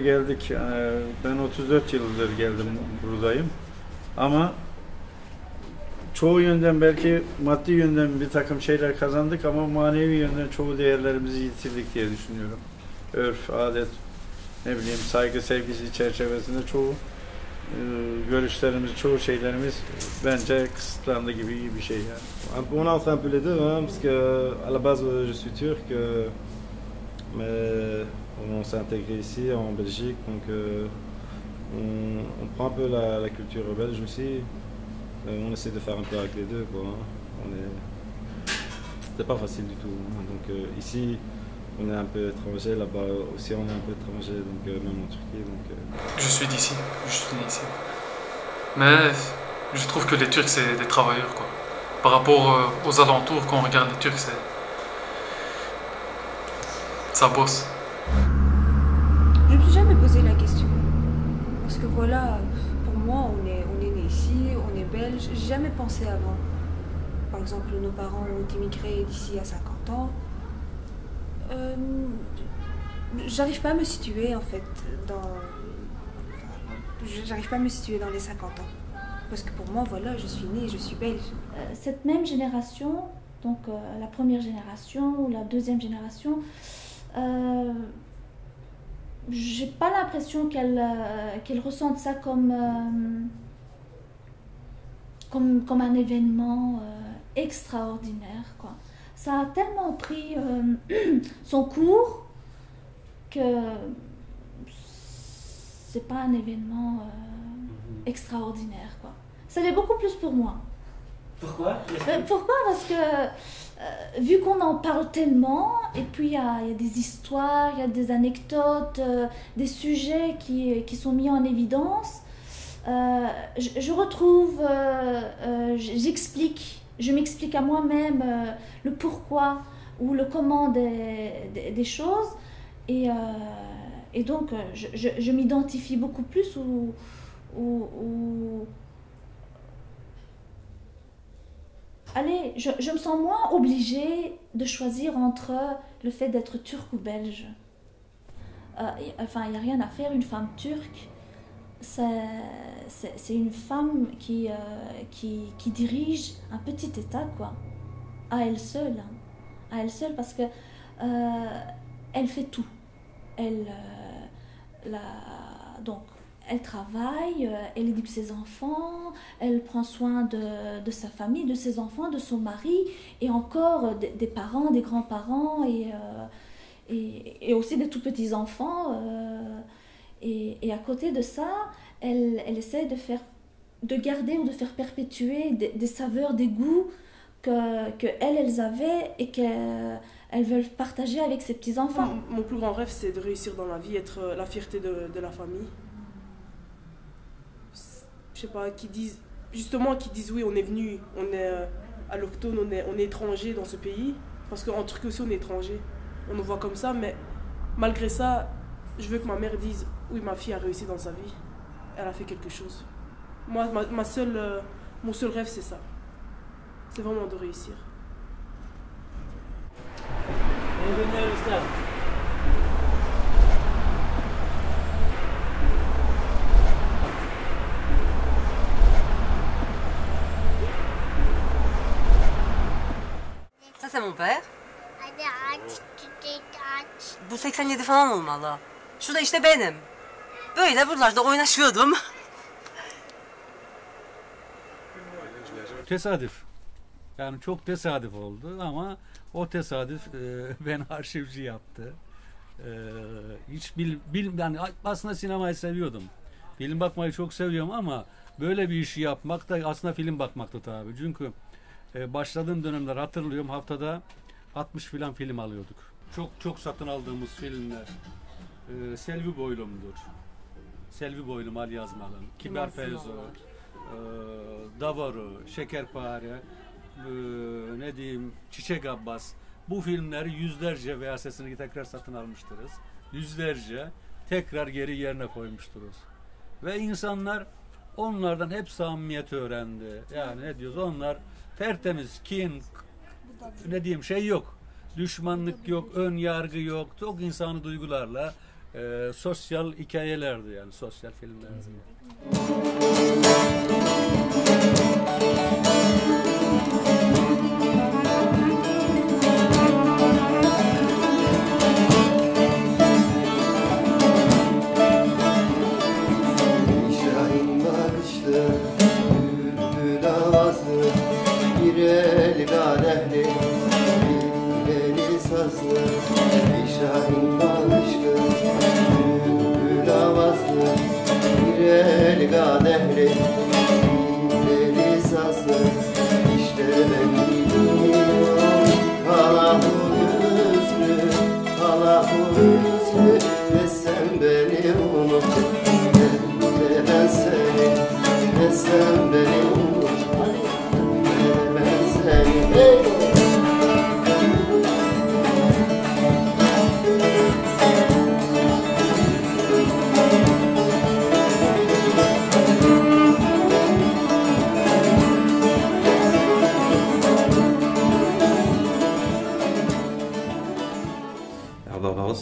geldik. Ben 34 yıldır geldim buradayım. Ama çoğu yönden belki maddi yönden bir takım şeyler kazandık ama manevi yönden çoğu değerlerimizi yitirdik diye düşünüyorum. Örf, adet, ne bileyim saygı, sevgisi çerçevesinde çoğu görüşlerimiz, çoğu şeylerimiz bence kısıtlandı gibi bir şey yani. On a fait un peu les deux, hein, parce que à la base je suis turc, mais on s'est intégré ici en Belgique, donc on prend un peu la culture belge aussi. On essaie de faire un peu avec les deux, quoi. C'est pas facile du tout. Hein, donc ici on est un peu étranger, là-bas aussi on est un peu étranger, donc même en Turquie. Donc, Je suis d'ici, je suis né ici. Mais je trouve que les Turcs c'est des travailleurs quoi. Par rapport aux alentours, quand on regarde les Turcs, ça bosse. Je ne me suis jamais posé la question. Parce que voilà, pour moi, on est né ici, on est belge. J'ai jamais pensé avant. Par exemple, nos parents ont immigré d'ici à 50 ans. J'arrive pas à me situer en fait j'arrive pas à me situer dans les 50 ans. Parce que pour moi, voilà, je suis née, je suis belge. Cette même génération, donc la première génération ou la deuxième génération, j'ai pas l'impression qu'elles ressentent ça comme un événement extraordinaire, quoi. Ça a tellement pris son cours que c'est pas un événement extraordinaire, quoi. Ça l'est beaucoup plus pour moi. Pourquoi? Pourquoi? Parce que vu qu'on en parle tellement, et puis il y a des histoires, il y a des anecdotes, des sujets qui sont mis en évidence, je retrouve, je m'explique à moi-même le pourquoi ou le comment des choses, et donc je m'identifie beaucoup plus Allez, je me sens moins obligée de choisir entre le fait d'être turc ou belge. Enfin, il n'y a rien à faire, une femme turque, c'est une femme qui dirige un petit État, quoi, à elle seule. À elle seule, parce que elle fait tout. Donc, elle travaille, elle éduque ses enfants, elle prend soin de sa famille, de ses enfants, de son mari, et encore des parents, des grands-parents, et aussi des tout-petits-enfants. Et à côté de ça, elle essaie de garder ou de faire perpétuer des saveurs, des goûts que elles avaient et qu'elles veulent partager avec ses petits-enfants. Mon plus grand rêve, c'est de réussir dans la vie, être la fierté de la famille. Je sais pas, qui disent oui, on est venu, on est allochtone, on est étranger dans ce pays, parce qu'en Turquie aussi on est étranger, on nous voit comme ça, mais malgré ça, je veux que ma mère dise oui, ma fille a réussi dans sa vie, elle a fait quelque chose. Moi, mon seul rêve, c'est ça, c'est vraiment de réussir. Ça c'est mon père. Bu 87 falan olmalı. Şu da işte benim. Böyle buralarda oynaşıyordum. Tesadüf. Yani çok tesadüf oldu ama o tesadüf beni arşivci yaptı. Hiç yani aslında sinemayı seviyordum. Film bakmayı çok seviyorum ama böyle bir işi yapmak da aslında film bakmaktı tabii. Çünkü başladığım dönemler hatırlıyorum, haftada 60 filan film alıyorduk. Çok satın aldığımız filmler Selvi Boylum'dur. Selvi Boylum, Ali Yazmalım, Kibar Feyzo, Davaru, Şekerpare, ne diyeyim, Çiçek Abbas. Bu filmleri yüzlerce VHS'ini tekrar satın almıştırız. Yüzlerce tekrar geri yerine koymuşturuz. Ve insanlar onlardan hep samimiyet öğrendi. Yani ne diyoruz, onlar tertemiz, kin, ne diyeyim, şey yok. Düşmanlık yok, ön yargı yok. Çok insani duygularla sosyal hikayelerdi, yani sosyal filmlerdi.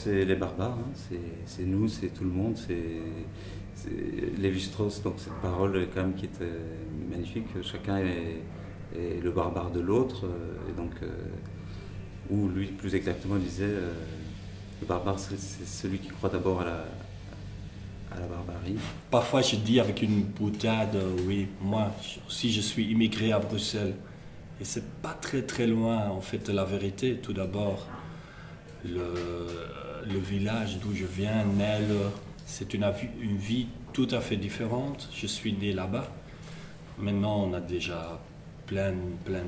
C'est les barbares, hein. C'est nous, c'est tout le monde, c'est Lévi-Strauss, donc cette parole quand même qui est magnifique, chacun est le barbare de l'autre, et donc, ou lui plus exactement disait, le barbare c'est celui qui croit d'abord à la barbarie. Parfois je dis avec une boutade, oui, moi aussi je suis immigré à Bruxelles, et c'est pas très loin en fait de la vérité. Tout d'abord, le village d'où je viens, Nel, c'est une vie tout à fait différente. Je suis né là-bas. Maintenant, on a déjà plein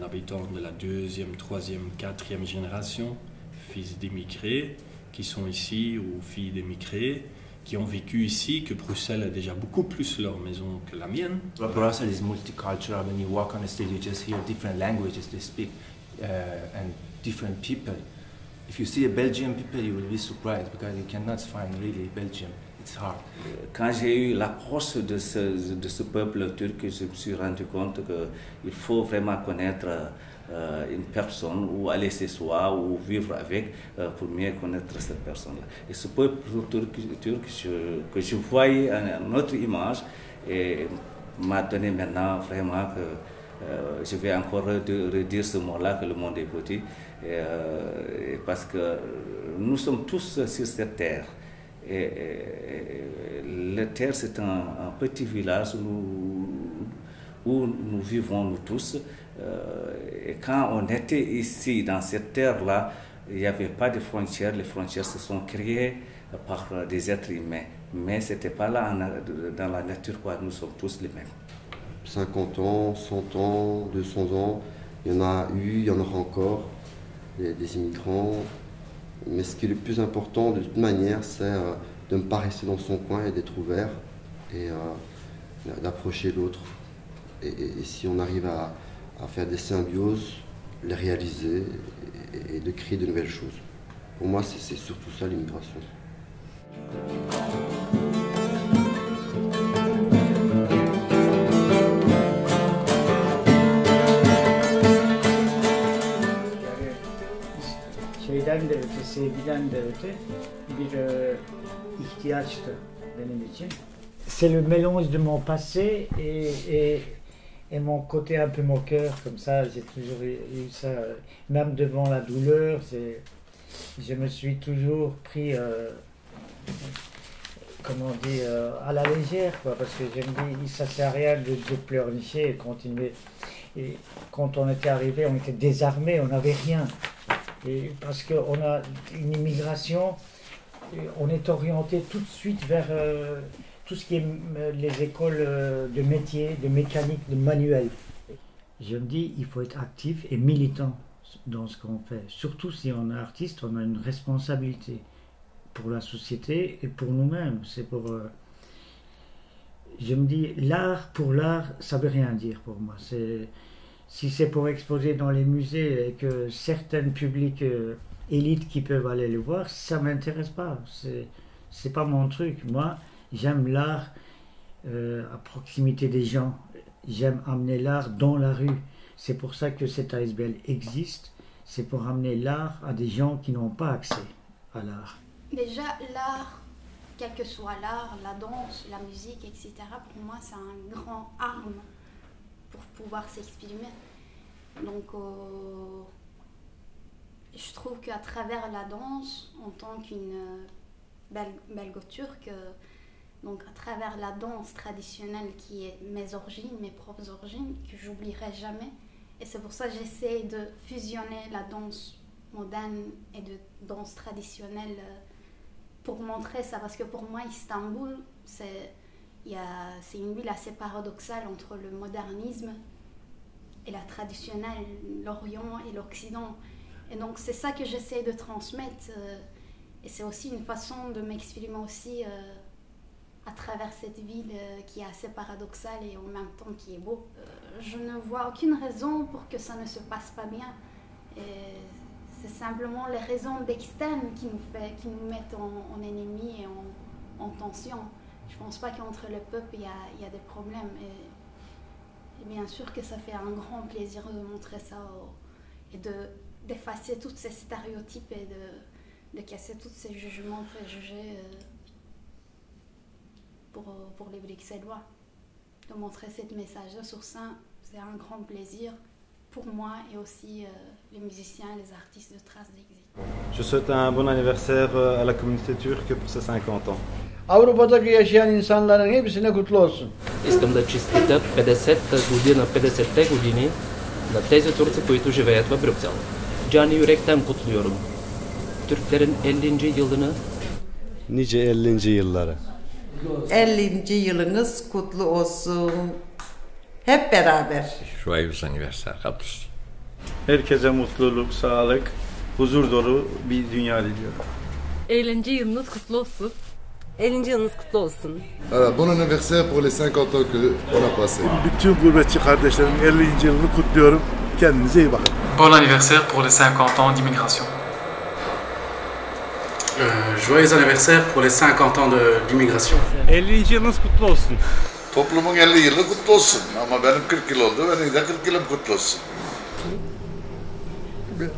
d'habitants de la 2e, 3e, 4e génération, fils d'immigrés qui sont ici ou filles d'immigrés qui ont vécu ici, que Bruxelles est déjà beaucoup plus leur maison que la mienne. Brussels is multicultural. When you walk on the street, you just hear different languages they speak and different people. If you see a Belgian people, you will be surprised because you cannot find really Belgium. It's hard. Quand j'ai eu l'approche de ce peuple turc, je me suis rendu compte qu'il faut vraiment connaître une personne, ou aller chez soi, ou vivre avec, pour mieux connaître cette personne-là. Et ce peuple turc que je voyais en notre image, m'a donné maintenant vraiment que je vais encore redire ce mot-là, que le monde est petit, parce que nous sommes tous sur cette terre. Et la terre, c'est un petit village où nous vivons nous tous. Et quand on était ici, dans cette terre-là, il n'y avait pas de frontières. Les frontières se sont créées par des êtres humains. Mais ce n'était pas là dans la nature, quoi. Nous sommes tous les mêmes. 50 ans, 100 ans, 200 ans, il y en a eu, il y en aura encore, des immigrants. Mais ce qui est le plus important, de toute manière, c'est de ne pas rester dans son coin et d'être ouvert et d'approcher l'autre. Et si on arrive à faire des symbioses, les réaliser et de créer de nouvelles choses. Pour moi, c'est surtout ça l'immigration. Şeyden de öte, sevgiden de öte bir ihtiyaçtı benim için. C'est le mélange de mon passé et mon côté un peu moqueur, comme ça, j'ai toujours eu ça, même devant la douleur, je me suis toujours pris, comment dire, à la légère, quoi, parce que je me dis, ça sert à rien de pleurnicher et continuer. Et quand on était arrivé, on était désarmés, on n'avait rien. Et parce qu'on a une immigration, on est orienté tout de suite vers tout ce qui est les écoles de métier, de mécanique, de manuel. Je me dis, il faut être actif et militant dans ce qu'on fait. Surtout si on est artiste, on a une responsabilité pour la société et pour nous-mêmes. C'est pour, je me dis, l'art pour l'art, ça veut rien dire pour moi. Si c'est pour exposer dans les musées et que certains publics élites qui peuvent aller le voir, ça m'intéresse pas. C'est pas mon truc. Moi, j'aime l'art à proximité des gens. J'aime amener l'art dans la rue. C'est pour ça que cette ASBL existe. C'est pour amener l'art à des gens qui n'ont pas accès à l'art. Déjà, l'art, quel que soit l'art, la danse, la musique, etc., pour moi, c'est un grand arme pour pouvoir s'exprimer. Donc, je trouve qu'à travers la danse, en tant qu'une belgo-turque, donc à travers la danse traditionnelle qui est mes origines, mes propres origines, que j'oublierai jamais. Et c'est pour ça que j'essaie de fusionner la danse moderne et de danse traditionnelle pour montrer ça. Parce que pour moi, Istanbul, c'est une ville assez paradoxale entre le modernisme et la traditionnelle, l'Orient et l'Occident. Et donc c'est ça que j'essaie de transmettre. Et c'est aussi une façon de m'exprimer aussi à travers cette ville qui est assez paradoxale et en même temps qui est beau. Je ne vois aucune raison pour que ça ne se passe pas bien. Et c'est simplement les raisons d'externe qui nous mettent en ennemis et en tension. Je ne pense pas qu'entre les peuples il y a des problèmes. Et bien sûr que ça fait un grand plaisir de montrer ça et d'effacer tous ces stéréotypes et de casser tous ces jugements préjugés pour les Bruxellois. De montrer ce message sur scène, c'est un grand plaisir pour moi et aussi les musiciens et les artistes de Traces d'Exil. Je souhaite un bon anniversaire à la communauté turque pour ses 50 ans. Avrupa'daki yaşayan insanların hepsine kutlu olsun. Искам да честитя 50 година, 50-те години на тези турци, които живеят в Брюксел. Cani yürekten kutluyorum. Türklerin 50. yılını Nice 50. yılları. 50. yılınız kutlu olsun. Hep beraber. Joyeux anniversaire à tous. Herkese mutluluk, sağlık, huzur dolu bir dünya diliyorum. 50. yılınız kutlu olsun. 50. yılınız kutlu olsun. Bon anniversaire pour les 50 ans qu'on a passé. Bütün gurbetçi kardeşlerimin 50. yılını kutluyorum. Kendinize iyi bakın. Bon anniversaire pour les 50 ans d'immigration. Joyeux anniversaire pour les 50 ans de l'immigration. 50. yılınız kutlu olsun. Toplumun 50 yılı kutlu olsun. Ama benim 40 yıl oldu. Benim de 40 yılım kutlu olsun. Gibi.